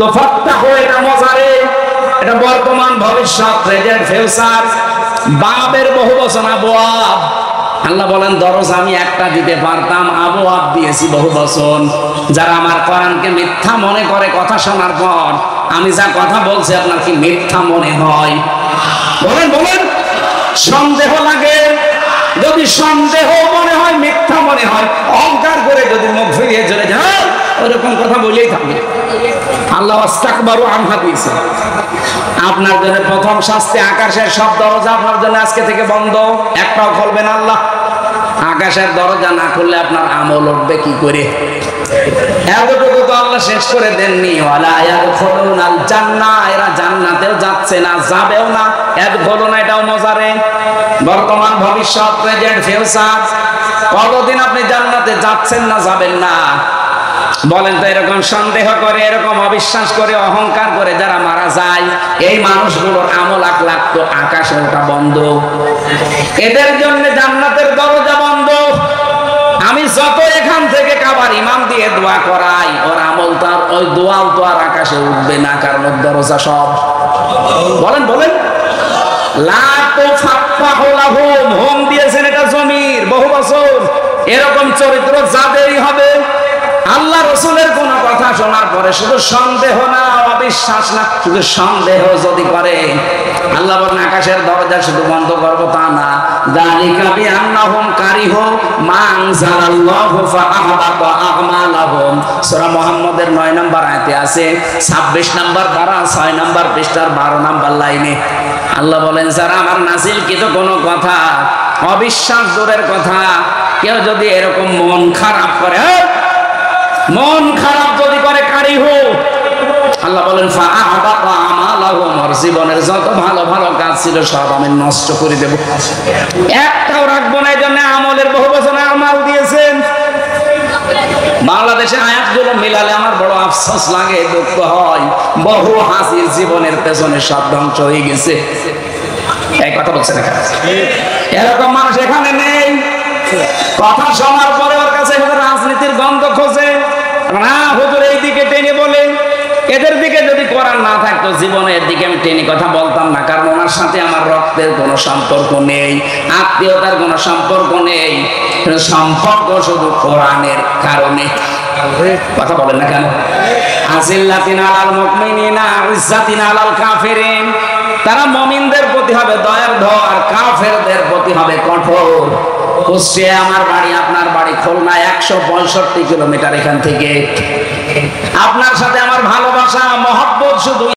তো ফাত্তাহু এটা মজারে, এটা বর্তমান ভবিষ্যৎ, প্রেজেন্ট ফিউচার। বাবের বহুবচন আবওয়াব। আল্লাহ বলেন দরজা আমি একটা দিতে পারতাম, আবওয়াব দিয়েছি বহুবচন। যারা আমার কোরআনকে মিথ্যা মনে করে কথা শোনার পর, আমি যা কথা বলছি আপনার কি মিথ্যা মনে হয়? বলেন বলেন, সন্দেহ লাগে? যদি সন্দেহ মনে হয়, মিথ্যা মনে হয়, অহংকার করে যদি মুখ ফিরিয়ে চলে যায়, ওরকম কথা বলেই থাকে। আল্লাহ আস্তাকবারু আন হাদিস। আপনার জন্য প্রথম শাস্তি, আকাশের সব দরজা আপনার জন্য আজকে থেকে বন্ধ, একটাও খুলবেন আল্লাহ। আকাশের দরজা না খুললে আপনার আমল উঠবে কি করে? এতটুকু তো আল্লাহ শেষ করে দেননি। ওয়ালা ইয়াদখুলুনাল জান্নাহ, এরা জান্নাতেও যাচ্ছে না, যাবেও না। ইয়াদখুলুনা এটাও মজারে, বর্তমান ভবিষ্যৎ, প্রেজেন্ট ফিউচার। কতদিন আপনি জান্নাতে যাচ্ছেন না যাবেন না? বলেন তো, এরকম সন্দেহ করে, এরকম অবিশ্বাস করে, অহংকার করে যারা মারা যায়, এই মানুষগুলোর আমল আখলাক তো আকাশে ওটা বন্ধ। এদের জন্য জান্নাতের দরজা বন্ধ। আমি যত এখান থেকে কাবার ইমাম দিয়ে দোয়া করাই, ওর আমল তার ওই দোয়াও তো আর আকাশে উঠবে না, কারণ ওর দরজা সব। বলেন বলেন, লা তুফাফাহু লাহুম, হোম দিয়েছেন এটা জমির বহুবচন। এরকম চরিত্র যাদেরই হবে, আল্লাহ রসুলের কোন কথা শোনার পরে শুধু সন্দেহ না, অবিশ্বাস না, শুধু সন্দেহ যদি করে, আল্লাহ বলেন আকাশের দরজা শুধু বন্ধ করবো তা না। যালিকা বিআন্নাহুম কারিহু মা আনজালাল্লাহু ফাআহবাতা আ'মালাহুম। সূরা মুহাম্মদের 9 নম্বর আয়াতে আছে, 26 নম্বর ধারা 6 নম্বর পৃষ্ঠার 12 নম্বর লাইনে আল্লাহ বলেন, যারা আমার নাযিলকৃত কোনো কথা অবিশ্বাস দূরের কথা, কেউ যদি এরকম মন খারাপ করে, মন খারাপ যদি করে, কারিহু, আল্লাহ বলেন ফাআহবাতা আমালাহুম, ওর জীবনের যত ভালো ভালো কাজ ছিল সব আমি নষ্ট করে দেব, একটাও রাখবো না। এই জন্য আমলের বহুবচনে আমাল দিয়েছেন। বাংলাদেশে আয়াতগুলো মিলালে আমার বড় আফসোস লাগে, দুঃখ হয়। বহু হাসির জীবনের পেছনে সব ধ্বংস হয়ে গেছে। এই কথা বলছেন এখানে, এরকম মানুষ এখানে নেই। কথা শোনার পরে ওর কাছে রাজনীতির গন্ধ খোঁজে না, হুজুর এই দিকে টেনে বলে। এদের দিকে যদি কোরআন না থাকতো, জীবনের দিকে আমি টেনে কথা বলতাম না, কারণ ওনার সাথে আমার রক্তের কোনো সম্পর্ক নেই, আত্মীয়তার কোনো সম্পর্ক নেই, সম্পর্ক শুধু কোরআনের কারণে। কথা বলেন না কেন? আজিল্লাতিন আলাল মুমিনিনা ইজ্জাতিন আলাল কাফিরিন, তারা মুমিনদের প্রতি হবে দয়ার ধর, কাফেরদের প্রতি হবে কঠোর। কুষ্টিয়া আমার বাড়ি, আপনার বাড়ি খুলনা 165 কিলোমিটার এখান থেকে। আপনার সাথে আমার ভালোবাসা মহব্বত শুধু